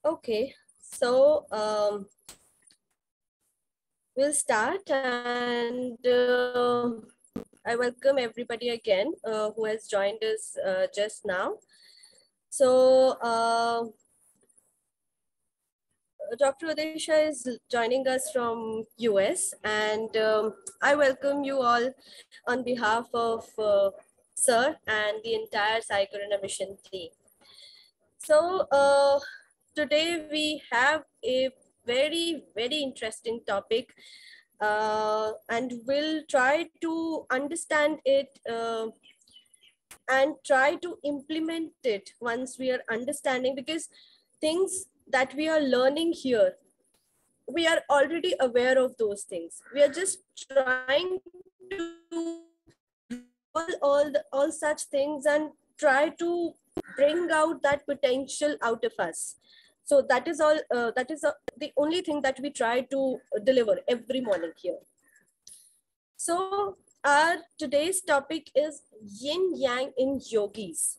Okay, so we'll start, and I welcome everybody again who has joined us just now. So Dr. Uday Shah is joining us from US, and I welcome you all on behalf of Sir and the entire Psychorina mission team. So today we have a very interesting topic, and we'll try to understand it and try to implement it once we are understanding, because things that we are learning here, we are already aware of those things. We are just trying to all such things and try to bring out that potential out of us. So that is all. That is the only thing that we try to deliver every morning here. So our today's topic is yin yang in yogis,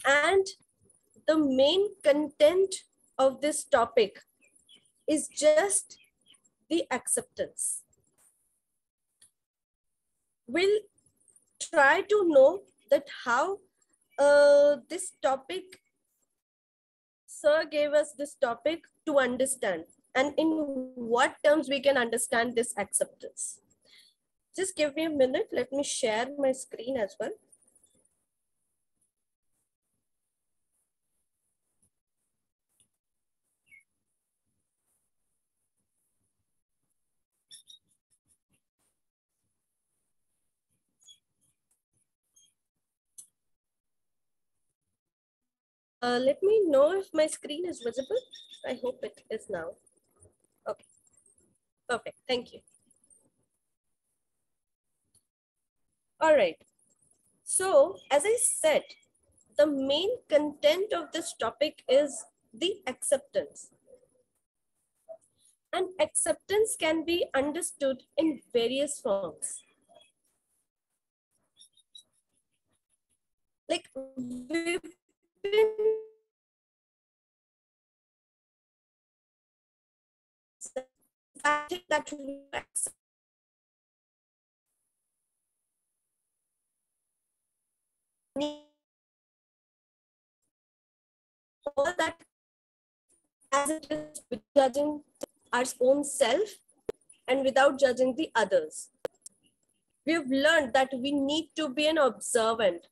and the main content of this topic is just the acceptance. We'll try to know that how this topic, Sir gave us this topic to understand, and in what terms we can understand this acceptance. Just give me a minute. Let me share my screen as well. Let me know if my screen is visible. I hope it is now. Okay, perfect. Thank you. All right. So, as I said, the main content of this topic is the acceptance. And acceptance can be understood in various forms. Like, we've been that we accept all that as it is, with judging our own self and without judging the others. We have learned that we need to be an observant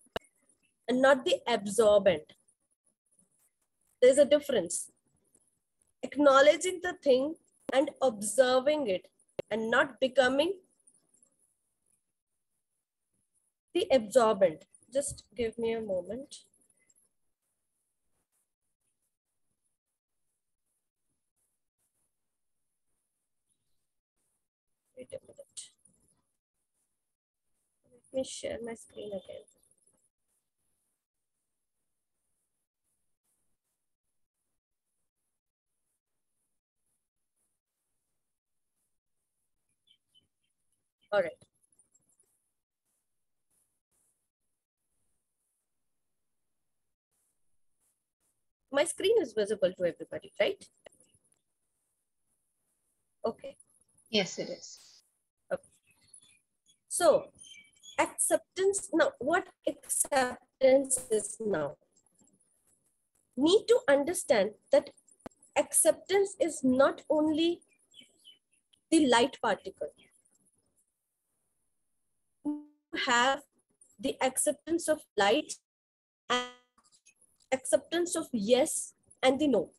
and not the absorbent. There's a difference. Acknowledging the thing and observing it, and not becoming the absorbent. Just give me a moment. Wait a minute. Let me share my screen again. All right. My screen is visible to everybody, right? Okay. Yes, it is. Okay. So, acceptance. Now, what acceptance is now? Need to understand that acceptance is not only the light particle. You have the acceptance of light and acceptance of yes and the no.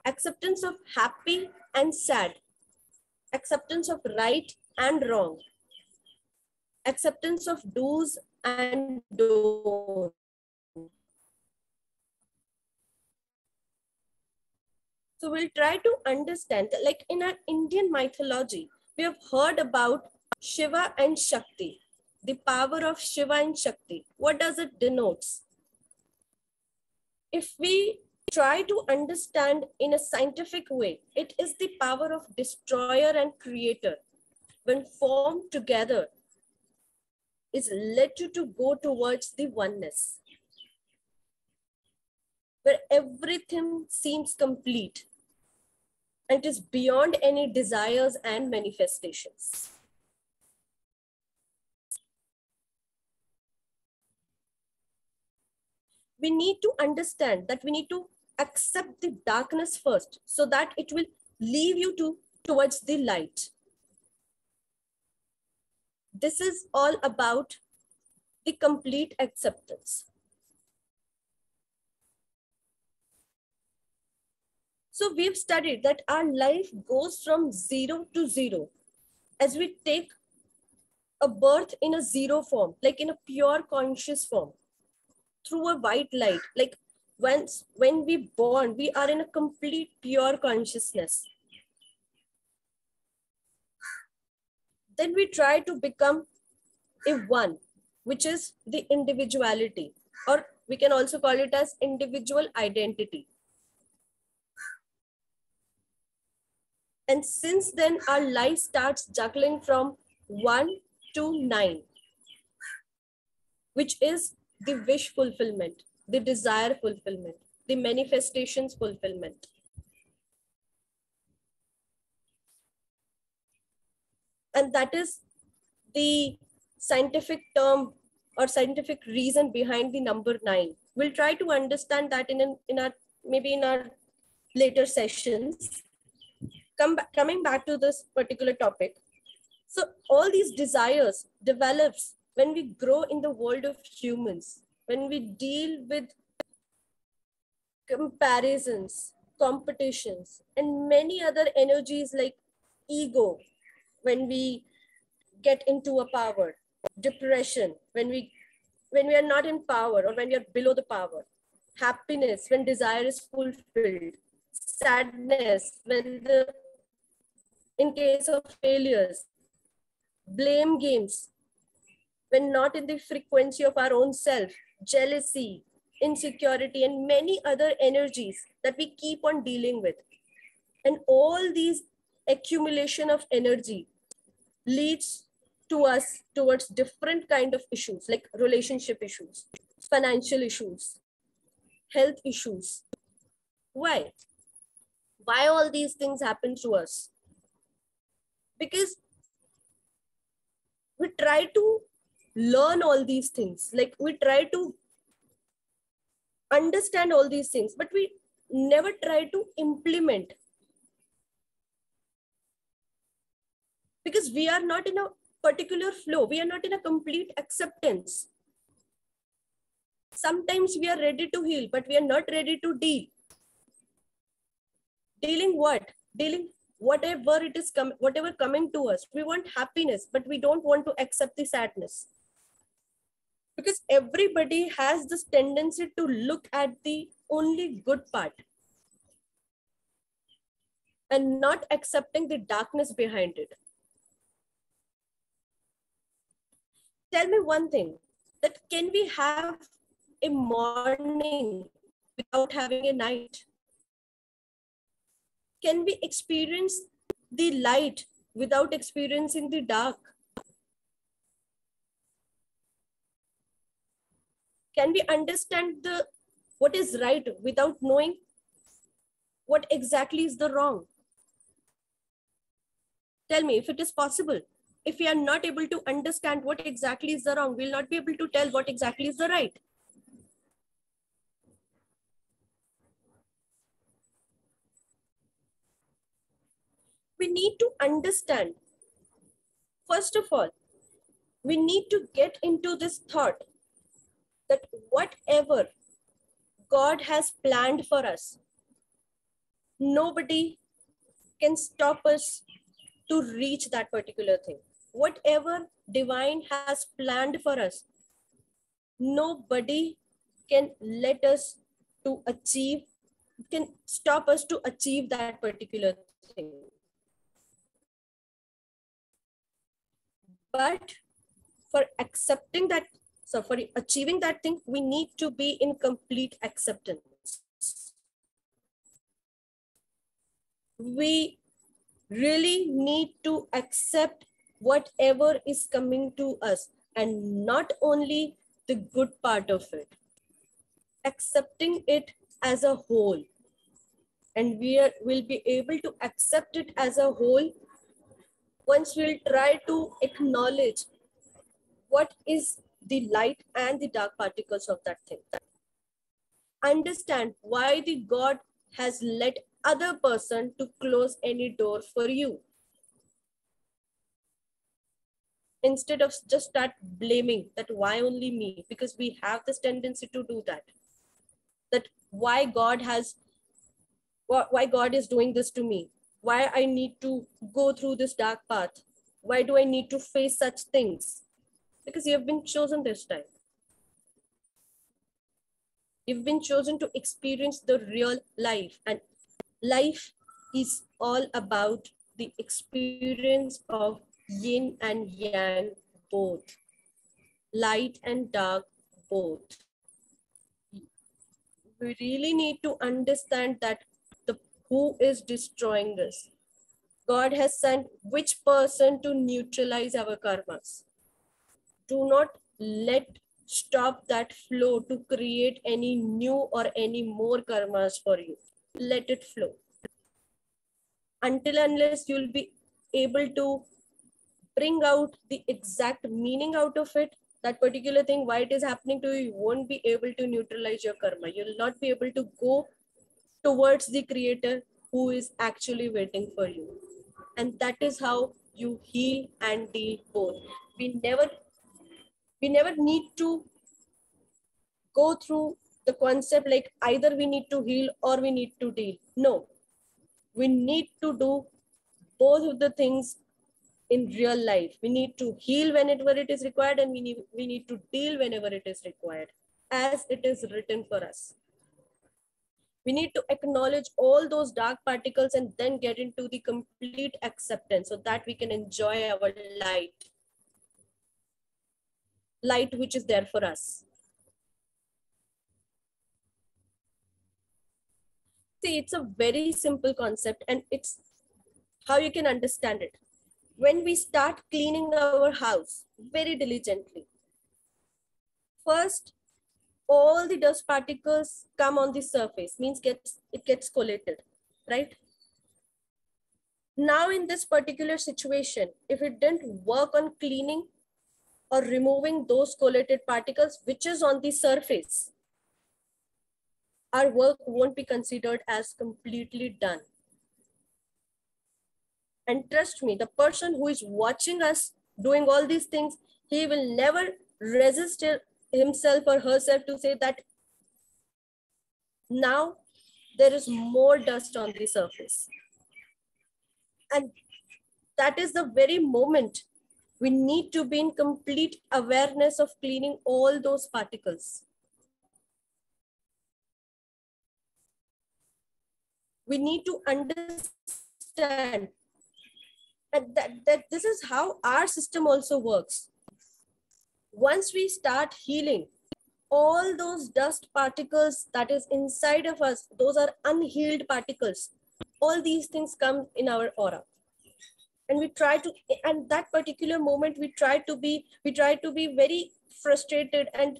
Acceptance of happy and sad. Acceptance of right and wrong. Acceptance of do's and don'ts. So we'll try to understand that, like in our Indian mythology, we have heard about Shiva and Shakti, the power of Shiva and Shakti. What does it denotes? If we try to understand in a scientific way, it is the power of destroyer and creator. When formed together, is led to go towards the oneness. where everything seems complete and it is beyond any desires and manifestations. We need to understand that we need to accept the darkness first so that it will lead you towards the light. This is all about the complete acceptance. So we've studied that our life goes from 0 to 0 as we take a birth in a zero form, like in a pure conscious form, through a white light. Like when we born, we are in a complete pure consciousness. Then we try to become a one, which is the individuality, or we can also call it as individual identity. And since then, our life starts juggling from 1 to 9, which is the wish fulfillment, the desire fulfillment, the manifestations fulfillment. And that is the scientific term or scientific reason behind the number 9. We'll try to understand that in our later sessions. Coming back to this particular topic. So all these desires develops when we grow in the world of humans, when we deal with comparisons, competitions, and many other energies like ego, when we get into a power, depression, when we are not in power or when we are below the power, happiness when desire is fulfilled, sadness when the in case of failures, blame games when not in the frequency of our own self, jealousy, insecurity, and many other energies that we keep on dealing with. And all these accumulation of energy leads to us towards different kind of issues like relationship issues, financial issues, health issues. Why? Why all these things happen to us? Because we try to learn all these things, like we try to understand all these things, but we never try to implement, because we are not in a particular flow, we are not in a complete acceptance. Sometimes we are ready to heal, but we are not ready to deal. Dealing what? Dealing whatever it is whatever coming to us. We want happiness, but we don't want to accept the sadness. Because everybody has this tendency to look at the only good part and not accepting the darkness behind it. Tell me one thing, that can we have a morning without having a night? Can we experience the light without experiencing the dark? Can we understand what is right without knowing what exactly is the wrong? Tell me if it is possible. If we are not able to understand what exactly is the wrong, we'll not be able to tell what exactly is the right. We need to understand. First of all, we need to get into this thought that whatever God has planned for us, nobody can stop us to reach that particular thing. Whatever divine has planned for us, nobody can let us to achieve, can stop us to achieve that particular thing. But for accepting that, so for achieving that thing, we need to be in complete acceptance. We really need to accept whatever is coming to us, and not only the good part of it. Accepting it as a whole, and will be able to accept it as a whole once we'll try to acknowledge what is the light and the dark particles of that thing. Understand why the God has let other person to close any door for you. Instead of just start blaming that why only me, because we have this tendency to do that. That why God is doing this to me, why I need to go through this dark path, why do I need to face such things? Because you have been chosen this time. You've been chosen to experience the real life, and life is all about the experience of yin and yang both, light and dark both. We really need to understand that the who is destroying this. God has sent which person to neutralize our karmas. Do not let stop that flow to create any new or any more karmas for you. Let it flow. Until unless you'll be able to bring out the exact meaning out of it, that particular thing, why it is happening to you, you won't be able to neutralize your karma. You'll not be able to go towards the creator who is actually waiting for you. And that is how you heal and deal both. We never need to go through the concept like either we need to heal or we need to deal. No, we need to do both of the things in real life. We need to heal whenever it is required, and we need to deal whenever it is required, as it is written for us. We need to acknowledge all those dark particles and then get into the complete acceptance so that we can enjoy our light which is there for us. See, it's a very simple concept, and it's how you can understand it. When we start cleaning our house very diligently, first, all the dust particles come on the surface, means it gets collated, right? Now in this particular situation, if it didn't work on cleaning or removing those collated particles which is on the surface, our work won't be considered as completely done. And trust me, the person who is watching us doing all these things, he will never resist himself or herself to say that now there is more dust on the surface. And that is the very moment we need to be in complete awareness of cleaning all those particles. We need to understand that this is how our system also works. Once we start healing, all those dust particles that is inside of us, those are unhealed particles. All these things come in our aura. And we try to, and that particular moment, we try to be very frustrated, and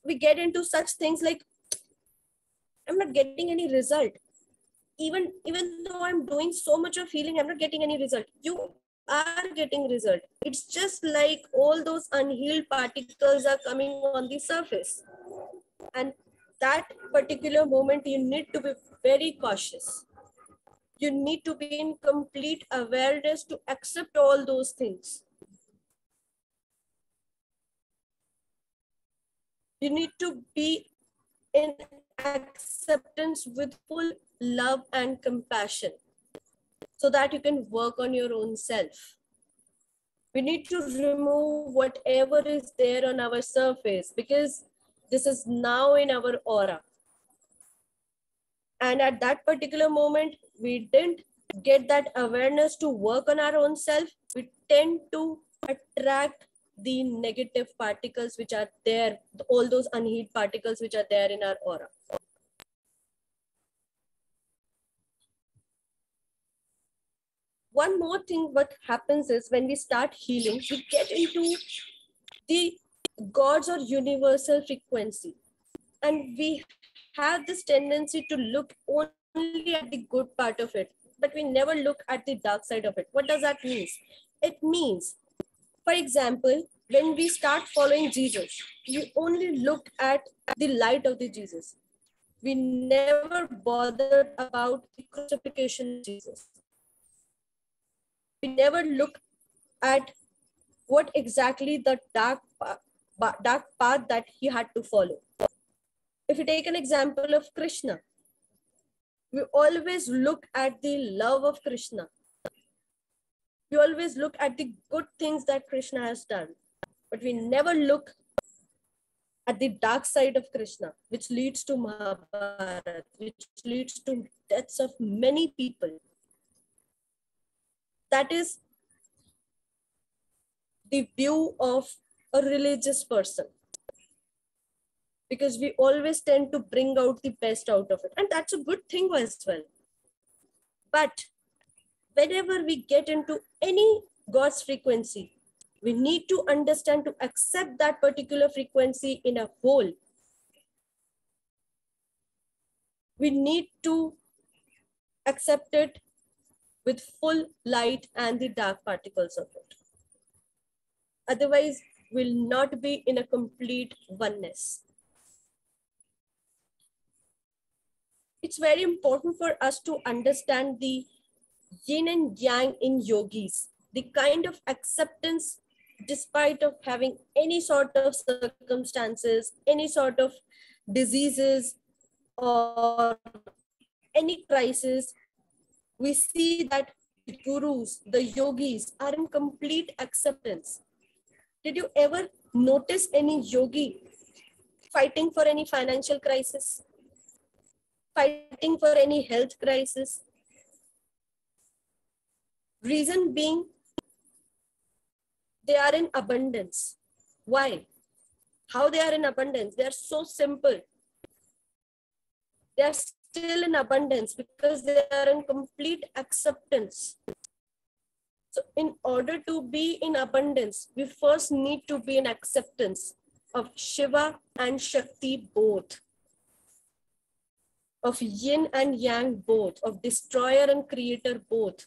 we get into such things like, I'm not getting any result. Even though I'm doing so much of healing, I'm not getting any result. You are getting result. It's just like all those unhealed particles are coming on the surface. And that particular moment, you need to be very cautious. You need to be in complete awareness to accept all those things. You need to be in acceptance with full love and compassion so that you can work on your own self. We need to remove whatever is there on our surface because this is now in our aura. And at that particular moment, we didn't get that awareness to work on our own self. We tend to attract the negative particles which are there, all those unhealed particles which are there in our aura. One more thing, what happens is when we start healing, we get into the God's or universal frequency. And we have this tendency to look only at the good part of it, but we never look at the dark side of it. What does that mean? It means, for example, when we start following Jesus, we only look at the light of the Jesus. We never bothered about the crucifixion of Jesus. We never look at what exactly the dark path that he had to follow. If you take an example of Krishna, we always look at the love of Krishna. We always look at the good things that Krishna has done, but we never look at the dark side of Krishna, which leads to Mahabharata, which leads to deaths of many people. That is the view of a religious person, because we always tend to bring out the best out of it. And that's a good thing as well. But whenever we get into any God's frequency, we need to understand to accept that particular frequency in a whole. We need to accept it with full light and the dark particles of it. Otherwise, we'll not be in a complete oneness. It's very important for us to understand the yin and yang in yogis, the kind of acceptance despite of having any sort of circumstances, any sort of diseases or any crisis. We see that the gurus, the yogis are in complete acceptance. Did you ever notice any yogi fighting for any financial crisis? Fighting for any health crisis? Reason being, they are in abundance. Why? How they are in abundance? They are so simple. They are still in abundance because they are in complete acceptance. So in order to be in abundance, we first need to be in acceptance of Shiva and Shakti both, of yin and yang both, of destroyer and creator both.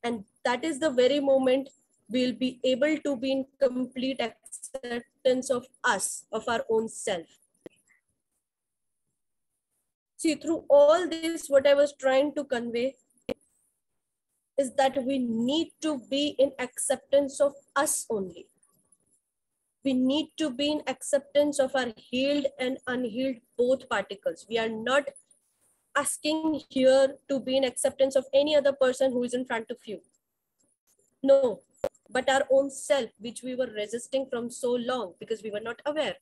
And that is the very moment we'll be able to be in complete acceptance of us, of our own self. See, through all this, what I was trying to convey is that we need to be in acceptance of us only. We need to be in acceptance of our healed and unhealed both particles. We are not asking here to be in acceptance of any other person who is in front of you. No, but our own self, which we were resisting from so long because we were not aware.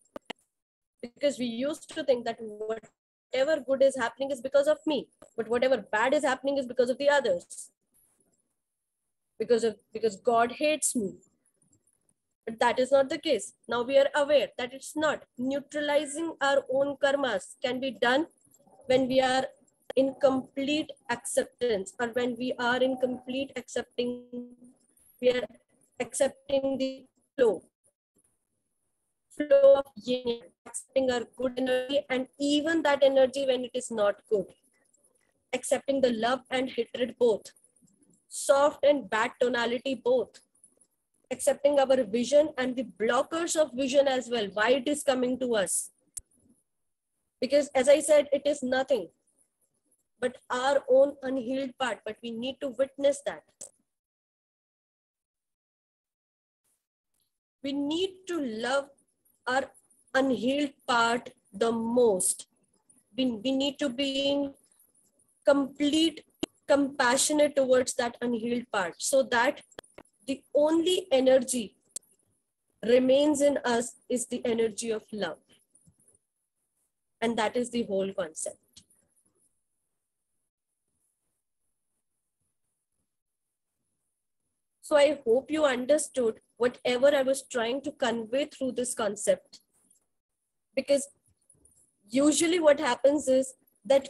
Because we used to think that whatever good is happening is because of me, but whatever bad is happening is because of the others. Because God hates me. But that is not the case. Now we are aware that it's not. Neutralizing our own karmas can be done when we are in complete acceptance, or when we are in complete we are accepting the flow of yin, accepting our good energy, and even that energy when it is not good, accepting the love and hatred both, soft and bad tonality both, accepting our vision and the blockers of vision as well, why it is coming to us. Because as I said, it is nothing but our own unhealed part, but we need to witness that. We need to love our unhealed part the most. We need to be in complete compassionate towards that unhealed part, so that the only energy remains in us is the energy of love. And that is the whole concept. So I hope you understood whatever I was trying to convey through this concept. Because usually what happens is that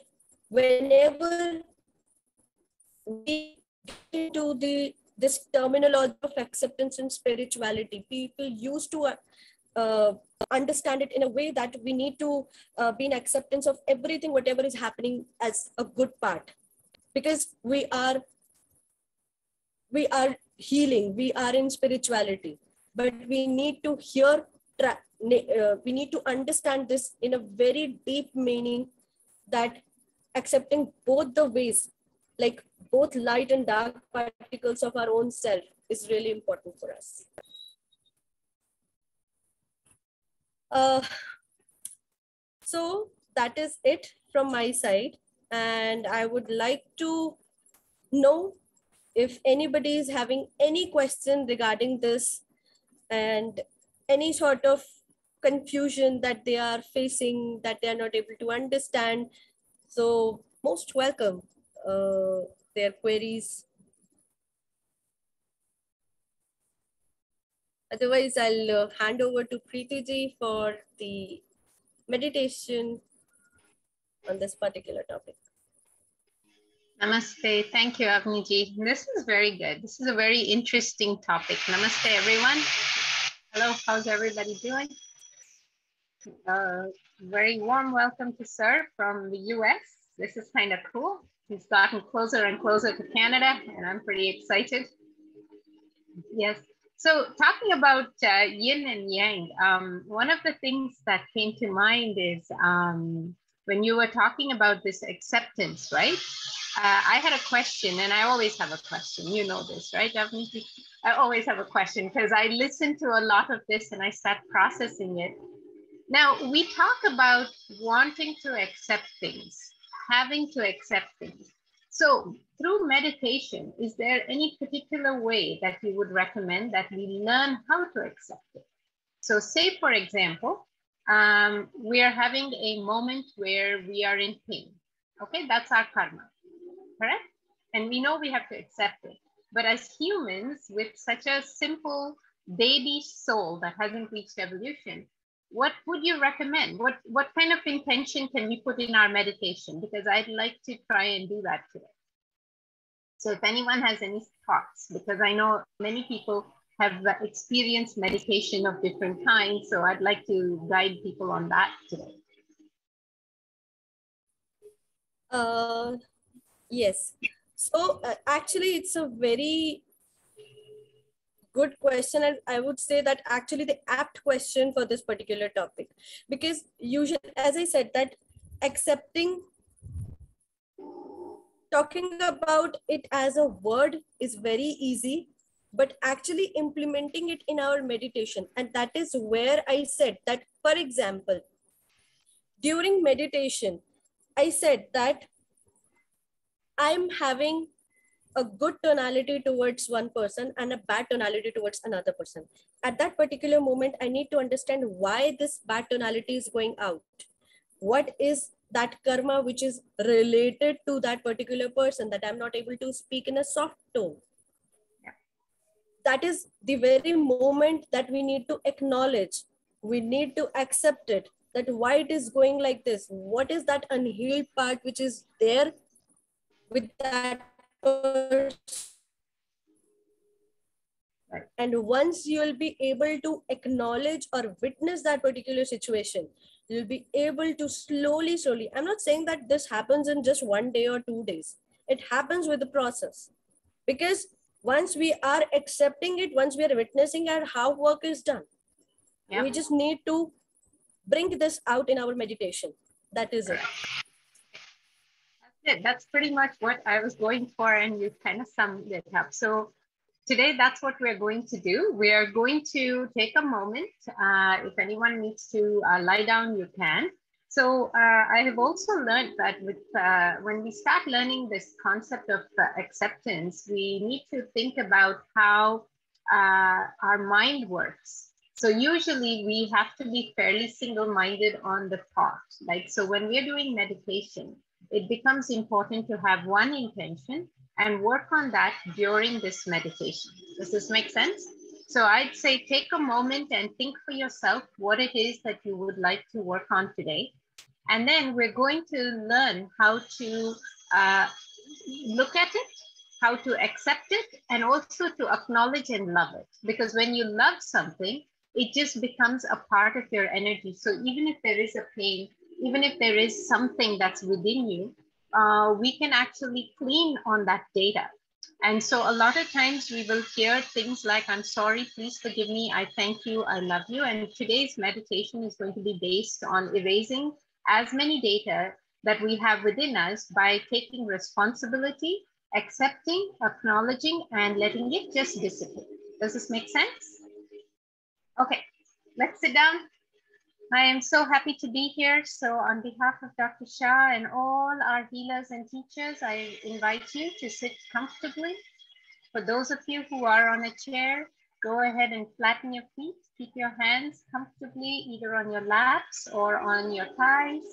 whenever we get into this terminology of acceptance and spirituality, people used to uh, understand it in a way that we need to be in acceptance of everything, whatever is happening, as a good part, because we are healing, we are in spirituality, but we need to we need to understand this in a very deep meaning, that accepting both the ways, like both light and dark particles of our own self, is really important for us. uh, so that is it from my side, and I would like to know if anybody is having any question regarding this, and any sort of confusion that they are facing, that they are not able to understand. So most welcome their queries. Otherwise, I'll hand over to Preeti ji for the meditation on this particular topic. Namaste. Thank you, Avniji. This is very good. This is a very interesting topic. Namaste, everyone. Hello, how's everybody doing? Very warm welcome to Sir from the US. This is kind of cool. He's gotten closer and closer to Canada, and I'm pretty excited. Yes. So talking about yin and yang, one of the things that came to mind is when you were talking about this acceptance, right? I had a question, and I always have a question. You know this, right, Avniti? I always have a question because I listened to a lot of this and I start processing it. Now, we talk about wanting to accept things, having to accept things. So through meditation, is there any particular way that you would recommend that we learn how to accept it? So say, for example, we are having a moment where we are in pain. Okay, that's our karma, correct? And we know we have to accept it. But as humans with such a simple baby soul that hasn't reached evolution, what would you recommend? What kind of intention can we put in our meditation? Because I'd like to try and do that today. So if anyone has any thoughts, because I know many people have experienced meditation of different kinds, so I'd like to guide people on that today. Yes. So actually, it's a very good question, and I would say that actually the apt question for this particular topic, because usually, as I said, that accepting, talking about it as a word is very easy, but actually implementing it in our meditation, and that is where I said that, for example, during meditation, I said that I'm having a good tonality towards one person and a bad tonality towards another person. At that particular moment, I need to understand why this bad tonality is going out. What is that karma which is related to that particular person, that I'm not able to speak in a soft tone? Yeah. That is the very moment that we need to acknowledge. We need to accept it, that why it is going like this. What is that unhealed part which is there with that person? Right. And once you'll be able to acknowledge or witness that particular situation, you'll be able to slowly, I'm not saying that this happens in just 1 day or 2 days. It happens with the process. Because once we are accepting it, once we are witnessing at how work is done, Yeah. we just need to bring this out in our meditation. That is it. That's it. That's pretty much what I was going for, and you kind of summed it up. So today, that's what we're going to do. We are going to take a moment. If anyone needs to lie down, you can. So I have also learned that with when we start learning this concept of acceptance, we need to think about how our mind works. So usually we have to be fairly single-minded on the thought. Like, so when we're doing meditation, it becomes important to have one intention and work on that during this meditation. Does this make sense? So I'd say take a moment and think for yourself what it is that you would like to work on today. And then we're going to learn how to look at it, how to accept it, and also to acknowledge and love it. Because when you love something, it just becomes a part of your energy. So even if there is a pain, even if there is something that's within you, we can actually clean on that data. And so a lot of times we will hear things like, I'm sorry, please forgive me, I thank you, I love you. And today's meditation is going to be based on erasing as many data that we have within us by taking responsibility, accepting, acknowledging, and letting it just dissipate. Does this make sense? Okay, let's sit down. I am so happy to be here. So on behalf of Dr. Shah and all our healers and teachers, I invite you to sit comfortably. For those of you who are on a chair, go ahead and flatten your feet. Keep your hands comfortably either on your laps or on your thighs.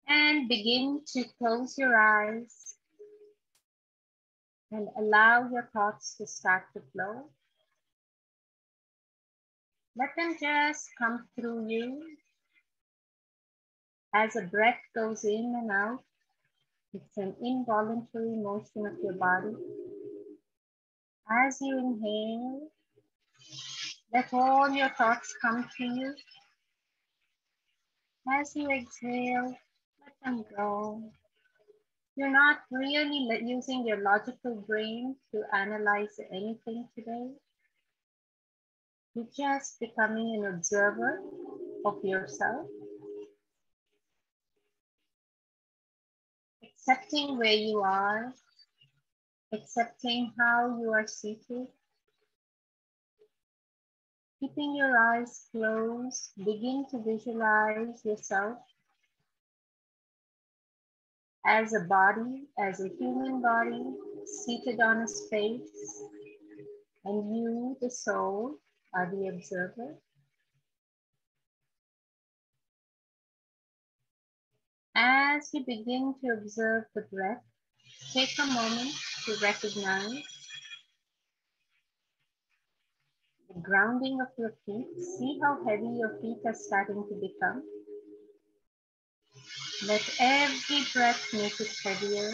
And begin to close your eyes and allow your thoughts to start to flow. Let them just come through you as a breath goes in and out. It's an involuntary motion of your body. As you inhale, let all your thoughts come to you. As you exhale, let them go. You're not really using your logical brain to analyze anything today. You're just becoming an observer of yourself, accepting where you are, accepting how you are seated. Keeping your eyes closed, begin to visualize yourself as a body, as a human body, seated on a space, and you, the soul, are the observer. As you begin to observe the breath, take a moment to recognize the grounding of your feet. See how heavy your feet are starting to become. Let every breath make it heavier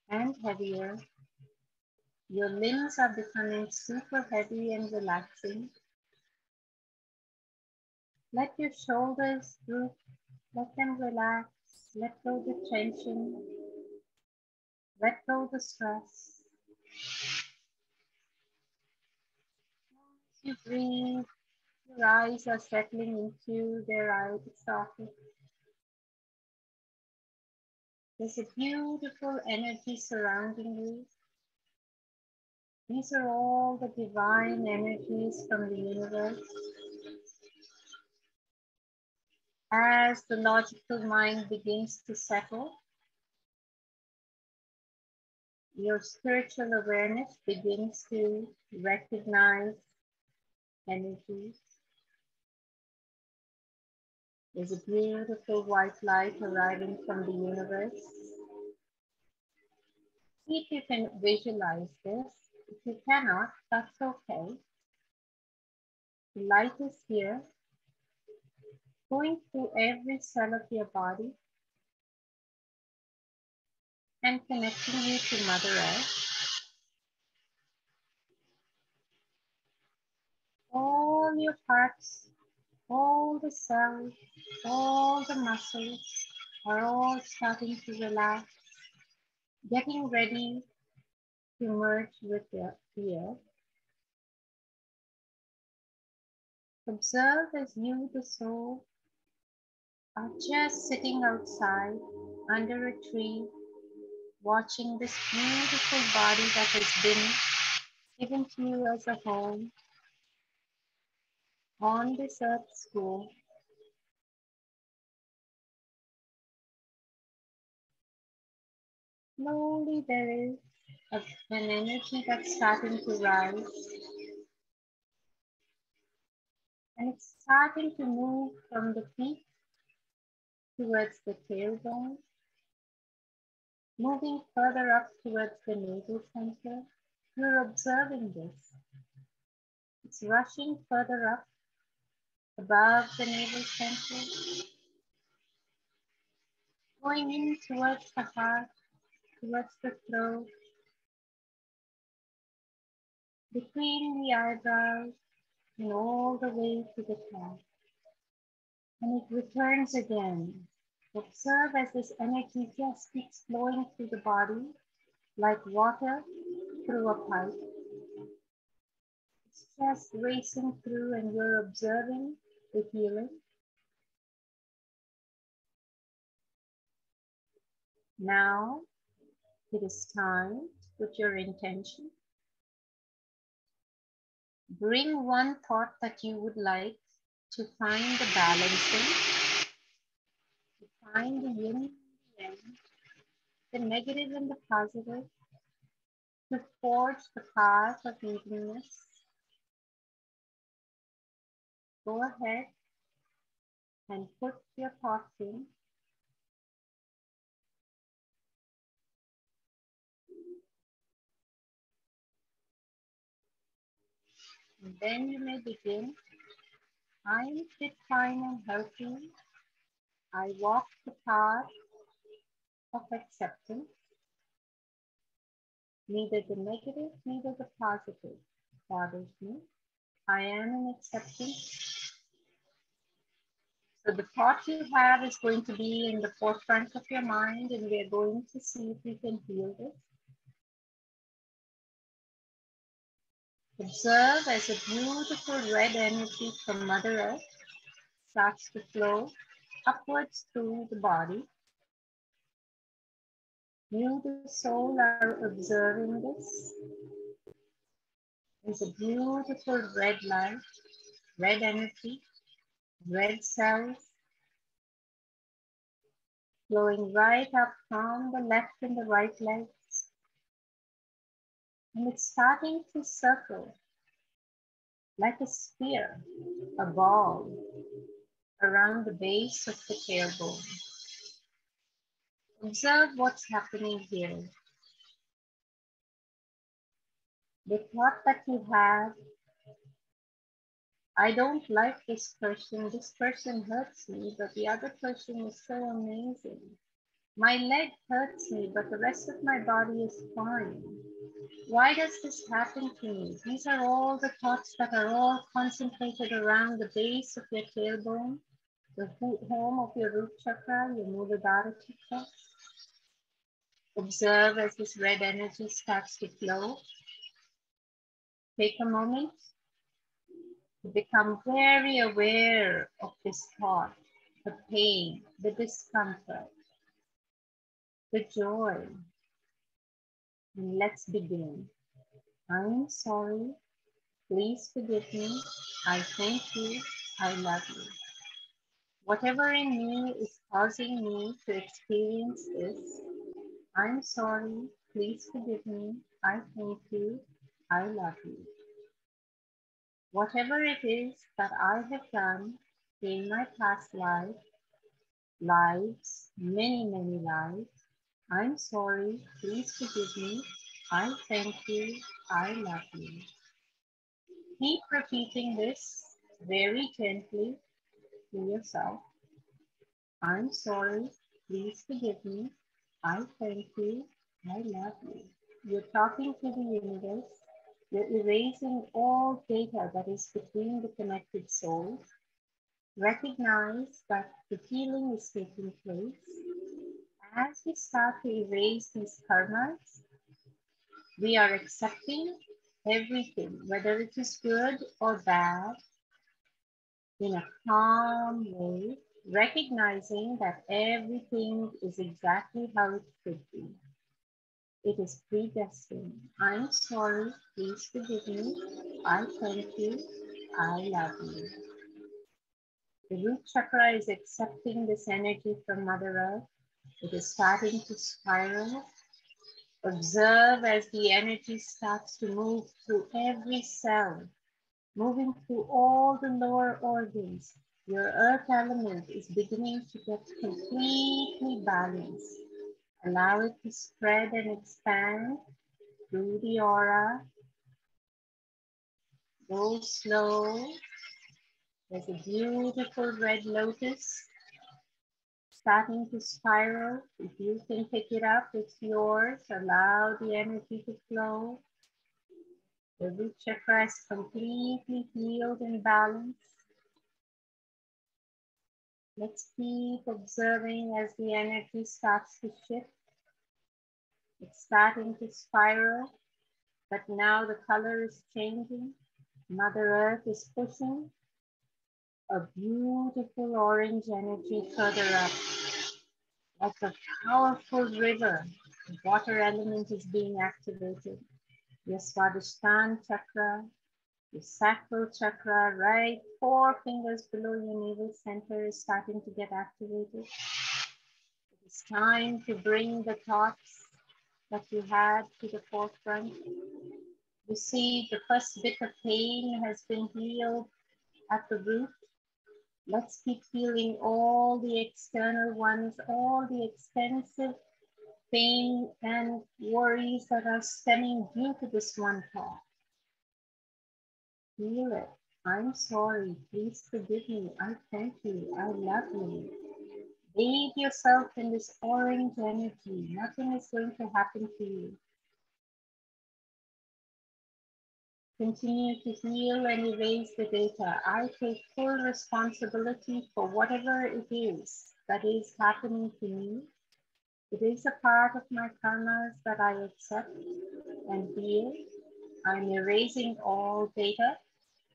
and heavier. Your limbs are becoming super heavy and relaxing. Let your shoulders droop. Let them relax. Let go the tension. Let go the stress. As you breathe, your eyes are settling into their eye socket. There's a beautiful energy surrounding you. These are all the divine energies from the universe. As the logical mind begins to settle, your spiritual awareness begins to recognize energies. There's a beautiful white light arriving from the universe. See if you can visualize this. If you cannot, that's okay. The light is here, going through every cell of your body and connecting you to Mother Earth. All your parts, all the cells, all the muscles are all starting to relax, getting ready to merge with the earth. Observe as you, the soul, are just sitting outside under a tree, watching this beautiful body that has been given to you as a home on this earth school. Slowly there is an energy that's starting to rise, and it's starting to move from the feet towards the tailbone, moving further up towards the navel center. You're observing this. It's rushing further up above the navel center, going in towards the heart, towards the throat, between the eyebrows, and all the way to the top. And it returns again. Observe as this energy just keeps flowing through the body like water through a pipe. It's just racing through and you're observing the healing. Now it is time to put your intention. Bring one thought that you would like to find the balance in, to find the yin and the yang, the negative and the positive, to forge the path of evenness. Go ahead and put your thoughts in. And then you may begin. I am fit, fine, and healthy. I walk the path of acceptance. Neither the negative, neither the positive bothers me. I am in acceptance. So the thought you have is going to be in the forefront of your mind, and we are going to see if we can heal this. Observe as a beautiful red energy from Mother Earth starts to flow upwards through the body. You, the soul, are observing this. There's a beautiful red light, red energy, red cells flowing right up from the left and the right legs. And it's starting to circle like a sphere, a ball, around the base of the tailbone. Observe what's happening here. The thought that you have, I don't like this person hurts me, but the other person is so amazing. My leg hurts me, but the rest of my body is fine. Why does this happen to me? These are all the thoughts that are all concentrated around the base of your tailbone, the home of your root chakra, your Muladhara chakra. Observe as this red energy starts to flow. Take a moment to become very aware of this thought, the pain, the discomfort, the joy. And let's begin. I'm sorry. Please forgive me. I thank you. I love you. Whatever in me is causing me to experience this, I'm sorry. Please forgive me. I thank you. I love you. Whatever it is that I have done in my past lives, many, many lives, I'm sorry. Please forgive me. I thank you. I love you. Keep repeating this very gently to yourself. I'm sorry. Please forgive me. I thank you. I love you. You're talking to the universe. You're erasing all data that is between the connected souls. Recognize that the healing is taking place. As we start to erase these karmas, we are accepting everything, whether it is good or bad, in a calm way, recognizing that everything is exactly how it should be. It is predestined. I'm sorry, please forgive me. I thank you. I love you. The root chakra is accepting this energy from Mother Earth. It is starting to spiral. Observe as the energy starts to move through every cell, moving through all the lower organs. Your earth element is beginning to get completely balanced. Allow it to spread and expand through the aura. Go slow. There's a beautiful red lotus starting to spiral. If you can pick it up, it's yours. Allow the energy to flow. The root chakra is completely healed and balanced. Let's keep observing as the energy starts to shift. It's starting to spiral, but now the color is changing. Mother Earth is pushing a beautiful orange energy further up, like a powerful river. The water element is being activated. Your Swadhisthana chakra, your sacral chakra, right 4 fingers below your navel center is starting to get activated. It's time to bring the thoughts that you had to the forefront. You see, the first bit of pain has been healed at the root. Let's keep healing all the external ones, all the expensive pain and worries that are stemming due to this one thought. Feel it. I'm sorry. Please forgive me. I thank you. I love you. Bathe yourself in this orange energy. Nothing is going to happen to you. Continue to heal and erase the data. I take full responsibility for whatever it is that is happening to me. It is a part of my karmas that I accept and heal. I'm erasing all data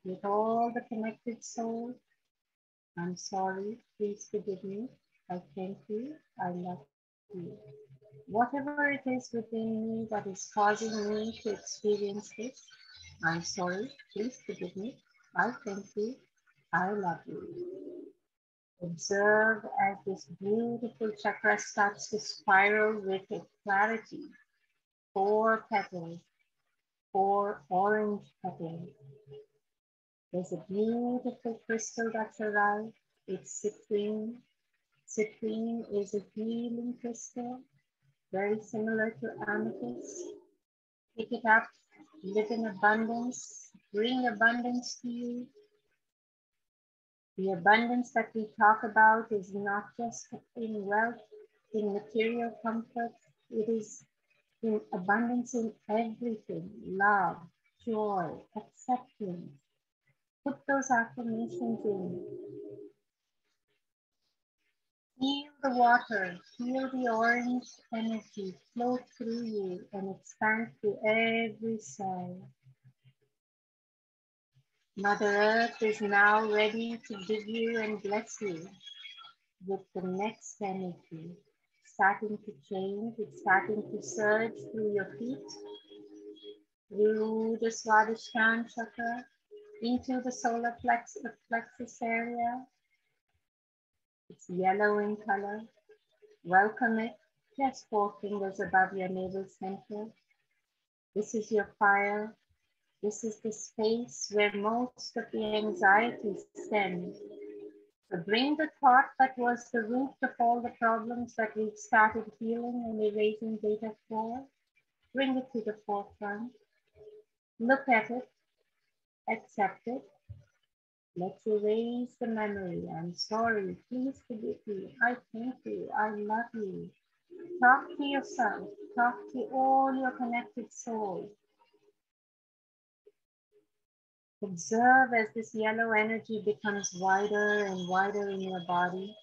with all the connected souls. I'm sorry, please forgive me. I thank you, I love you. Whatever it is within me that is causing me to experience this, I'm sorry, please forgive me. I thank you, I love you. Observe as this beautiful chakra starts to spiral with clarity. 4 petals, 4 orange petals. There's a beautiful crystal that's arrived. It's citrine. Citrine is a healing crystal, very similar to amethyst. Pick it up, live in abundance, bring abundance to you. The abundance that we talk about is not just in wealth, in material comfort. It is in abundance in everything, love, joy, acceptance. Put those affirmations in. Feel the water, feel the orange energy flow through you and expand to every cell. Mother Earth is now ready to give you and bless you with the next energy. Starting to change, it's starting to surge through your feet, through the Swadhisthana chakra, into the solar plexus area. It's yellow in color. Welcome it, just 4 fingers above your navel center. This is your fire. This is the space where most of the anxiety stems. So bring the thought that was the root of all the problems that we've started healing and erasing data for. Bring it to the forefront. Look at it, accept it. Let's erase the memory. I'm sorry, please forgive me. I thank you, I love you. Talk to yourself, talk to all your connected souls. Observe as this yellow energy becomes wider and wider in your body.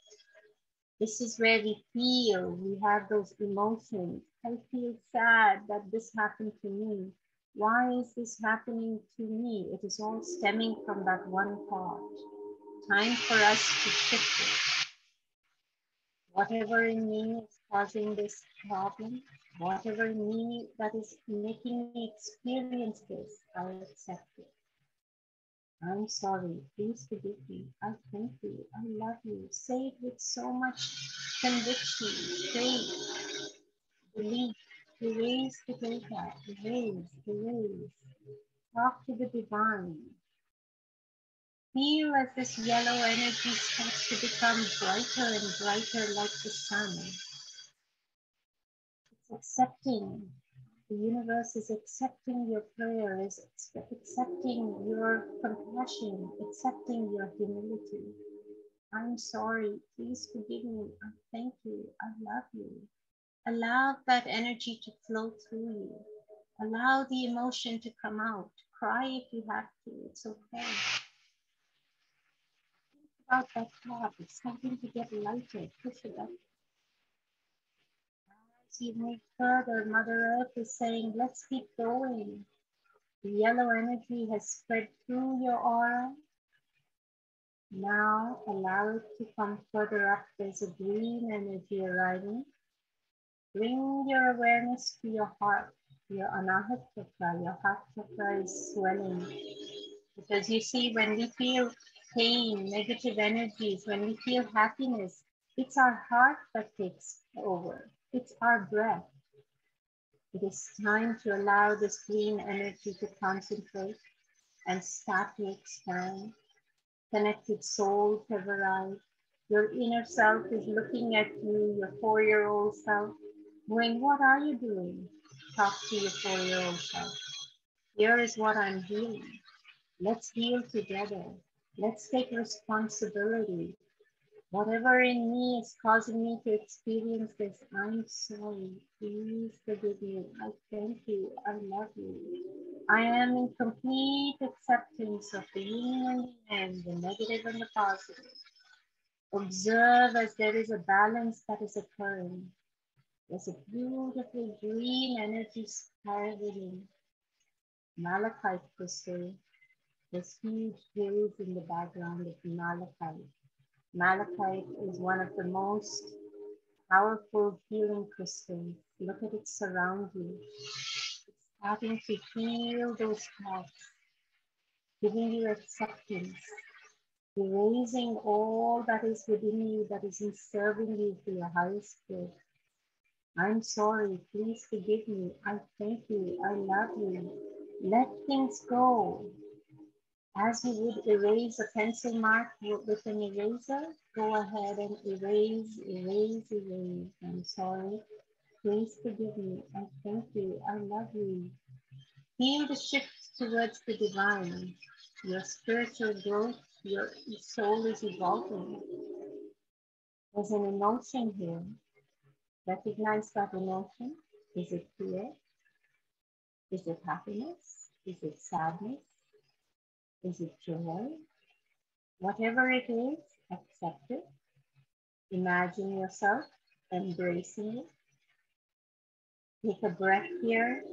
This is where we have those emotions. I feel sad that this happened to me. Why is this happening to me? It is all stemming from that one thought. Time for us to shift it. Whatever in me is causing this problem, whatever in me that is making me experience this, I accept it. I'm sorry, please forgive me. I thank you, I love you. Say it with so much conviction, faith, belief. Erase the data, erase. Talk to the divine. Feel as this yellow energy starts to become brighter and brighter like the sun. It's accepting. The universe is accepting your prayer, is accepting your compassion, accepting your humility. I'm sorry, please forgive me. I thank you, I love you. Allow that energy to flow through you. Allow the emotion to come out. Cry if you have to. It's okay. Think about that thought. It's starting to get lighter. Push it up. As you move further, Mother Earth is saying, let's keep going. The yellow energy has spread through your aura. Now allow it to come further up. There's a green energy arriving. Bring your awareness to your heart, your Anahata chakra. Your heart chakra is swelling. Because you see, when we feel pain, negative energies, when we feel happiness, it's our heart that takes over. It's our breath. It is time to allow this green energy to concentrate and start to expand. Connected souls have arrived. Your inner self is looking at you, your 4-year-old self, going, what are you doing? Talk to your 4-year-old self. Here is what I'm healing. Let's heal together. Let's take responsibility. Whatever in me is causing me to experience this, I'm sorry. Please forgive me. I thank you. I love you. I am in complete acceptance of the yin and the yang, the negative and the positive. Observe as there is a balance that is occurring. There's a beautiful green energy spiraling. Malachite crystal. There's huge hills in the background of malachite. Malachite is one of the most powerful healing crystals. Look at it surround you. It's starting to heal those thoughts, giving you acceptance, erasing all that is within you that isn't serving you for your highest good. I'm sorry, please forgive me. I thank you, I love you. Let things go. As you would erase a pencil mark with an eraser, go ahead and erase, erase, erase. I'm sorry. Please forgive me. I thank you. I love you. Feel the shift towards the divine. Your spiritual growth, your soul is evolving. There's an emotion here. Recognize that emotion. Is it fear? Is it happiness? Is it sadness? Is it joy? Whatever it is, accept it. Imagine yourself embracing it. Take a breath here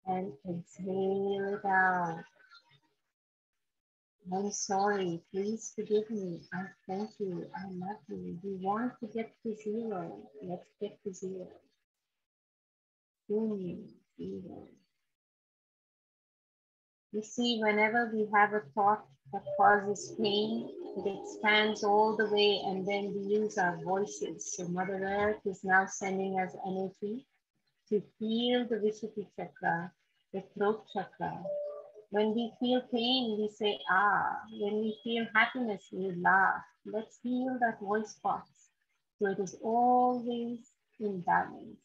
and exhale it out. I'm sorry, please forgive me. I thank you, I love you. We want to get to zero. Let's get to zero. Zero. You see, whenever we have a thought that causes pain, it expands all the way and then we use our voices. So Mother Earth is now sending us energy to heal the Vishuddhi chakra, the throat chakra. When we feel pain, we say ah. When we feel happiness, we laugh. Let's heal that voice box so it is always in balance.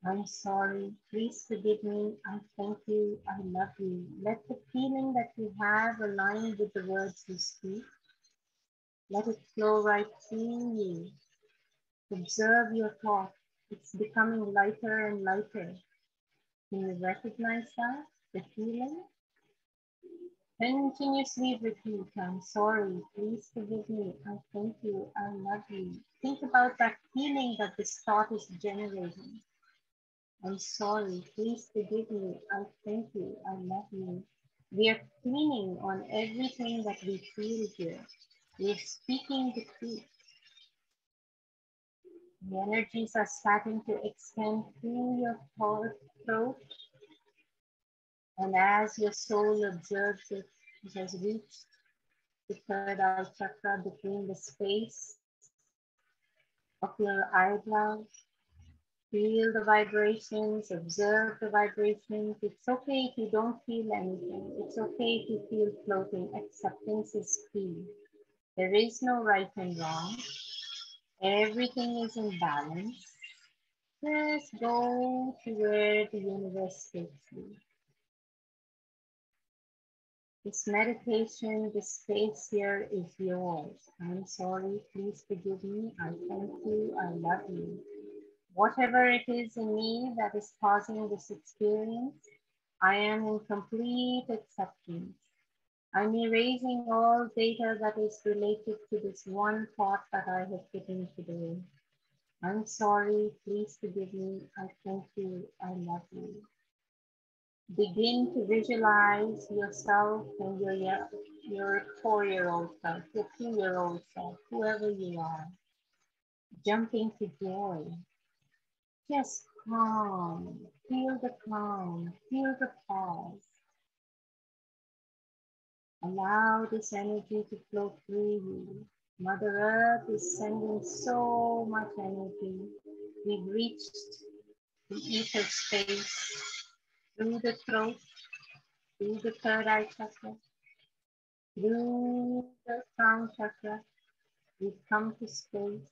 I'm sorry, please forgive me, I thank you, I love you. Let the feeling that you have align with the words you speak. Let it flow right through you. Observe your thought. It's becoming lighter and lighter. Can you recognize that, the feeling? Continuously repeat, I'm sorry, please forgive me, I thank you, I love you. Think about that feeling that this thought is generating. I'm sorry, please forgive me, I thank you, I love you. We are cleaning on everything that we feel here. We are speaking the truth. The energies are starting to extend through your throat, and as your soul observes it, it has reached the third eye chakra between the space of your eyebrows. Feel the vibrations, observe the vibrations. It's okay if you don't feel anything. It's okay if you feel floating. Acceptance is key. There is no right and wrong. Everything is in balance. Just go to where the universe takes you. This meditation, this space here is yours. I'm sorry, please forgive me. I thank you, I love you. Whatever it is in me that is causing this experience, I am in complete acceptance. I'm erasing all data that is related to this one thought that I have put in today. I'm sorry, please forgive me, I thank you, I love you. Begin to visualize yourself and your 4-year-old self, your 2-year-old self, whoever you are, jumping to joy. Just calm, feel the calm, feel the pause. Allow this energy to flow through you. Mother Earth is sending so much energy. We've reached the ether space through the throat, through the third eye chakra, through the crown chakra. We've come to space.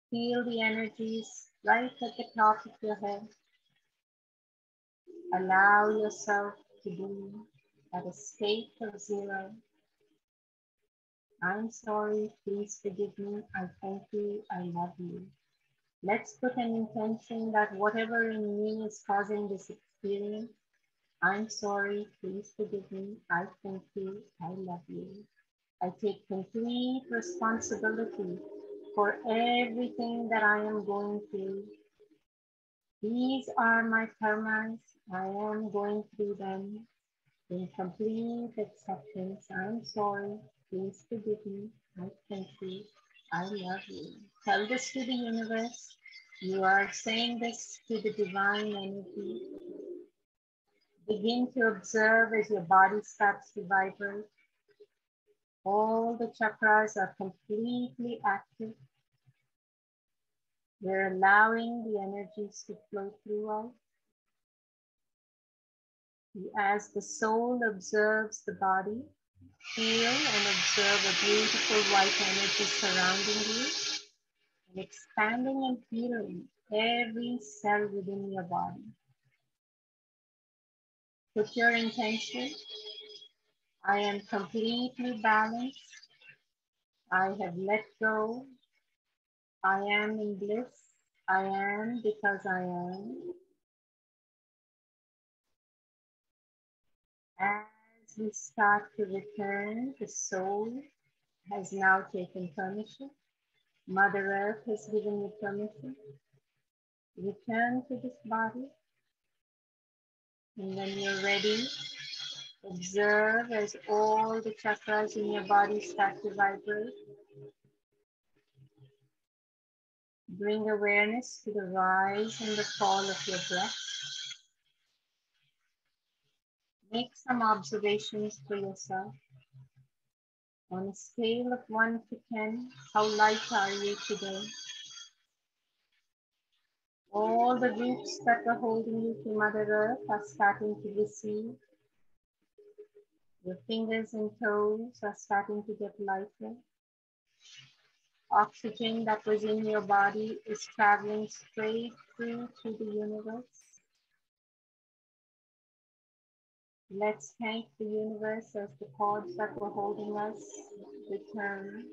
Feel the energies right at the top of your head. Allow yourself to be at a state of zero. I'm sorry, please forgive me, I thank you, I love you. Let's put an intention that whatever in me is causing this experience, I'm sorry, please forgive me, I thank you, I love you. I take complete responsibility for everything that I am going through. These are my karmas, I am going through them. In complete acceptance, I'm sorry, please forgive me, I thank you, I love you. Tell this to the universe. You are saying this to the divine energy. Begin to observe as your body starts to vibrate. All the chakras are completely active. We're allowing the energies to flow throughout. As the soul observes the body, feel and observe a beautiful white energy surrounding you and expanding and healing every cell within your body. Put your intention. I am completely balanced. I have let go. I am in bliss. I am because I am. As we start to return, the soul has now taken permission. Mother Earth has given you permission. Return to this body. And when you're ready, observe as all the chakras in your body start to vibrate. Bring awareness to the rise and the fall of your breath. Make some observations for yourself. On a scale of 1 to 10, how light are you today? All the roots that were holding you to Mother Earth are starting to recede. Your fingers and toes are starting to get lighter. Oxygen that was in your body is traveling straight through to the universe. Let's thank the universe as the cords that were holding us return.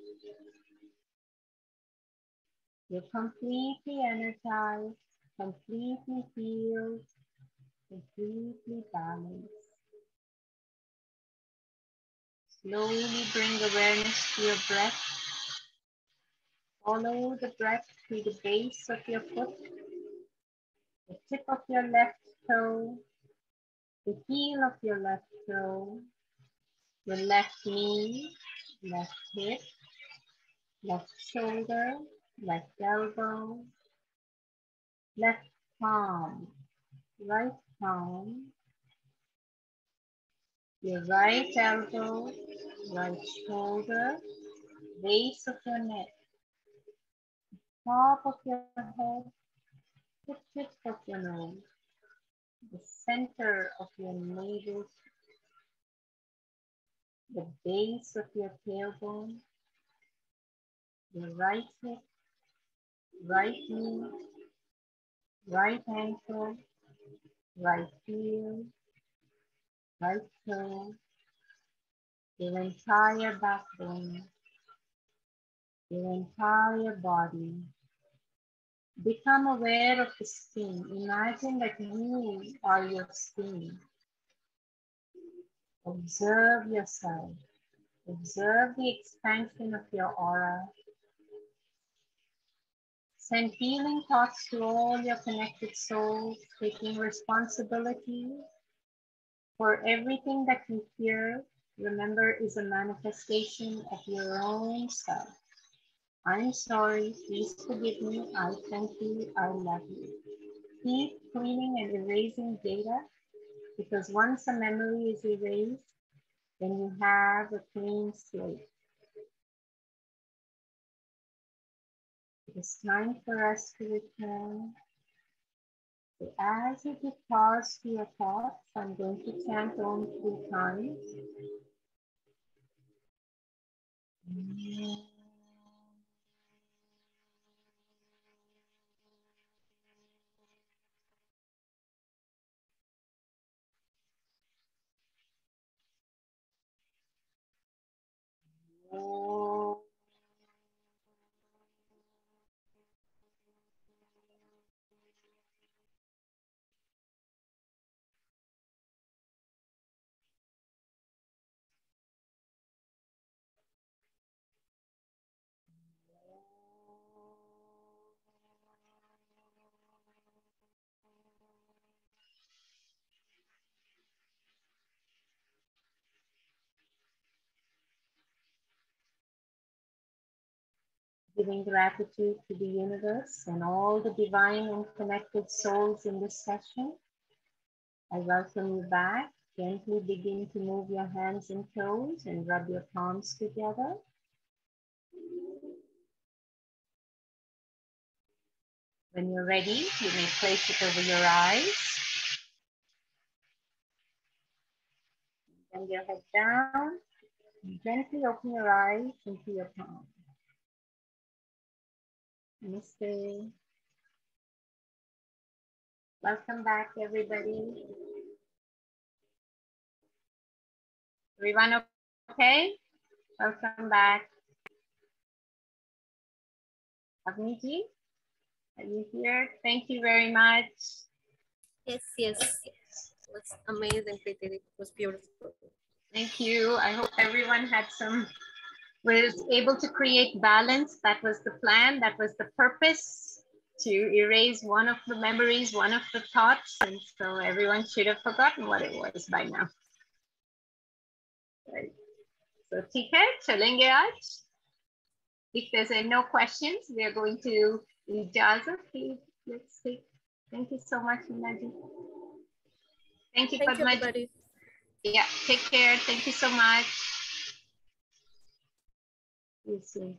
You're completely energized, completely healed, completely balanced. Slowly bring awareness to your breath. Follow the breath to the base of your foot, the tip of your left toe, the heel of your left toe, your left knee, left hip, left shoulder, left elbow, left palm, right palm, your right elbow, right shoulder, base of your neck, top of your head, the tip of your nose, the center of your navel, the base of your tailbone, your right hip, right knee, right ankle, right heel, right toe, your entire backbone, your entire body, Become aware of the skin. Imagine that you are your skin. Observe yourself. Observe the expansion of your aura. Send healing thoughts to all your connected souls, taking responsibility for everything that you hear. Remember, is a manifestation of your own self. I'm sorry, please forgive me, I thank you, I love you. Keep cleaning and erasing data, because once a memory is erased, then you have a clean slate. It is time for us to return. So as you give pause to your thoughts, I'm going to chant Om 3 times. Giving gratitude to the universe and all the divine and connected souls in this session. I welcome you back. Gently begin to move your hands and toes and rub your palms together. When you're ready, you may place it over your eyes. Bend your head down. And gently open your eyes into your palm. Namaste. Welcome back, everybody. Everyone okay? Welcome back. Avniji, are you here? Thank you very much. Yes, yes. It was amazing, Preeti. It was beautiful. Thank you. I hope everyone was able to create balance. That was the plan. That was the purpose, to erase one of the memories, one of the thoughts. And so everyone should have forgotten what it was by now. Right. So, ठीक है, चलेंगे आज. If there's no questions, we are going to ijazat. Let's take. Thank you so much, Minaji. Thank you, Thank you, Padma. everybody. Yeah, take care. Thank you so much. See you soon.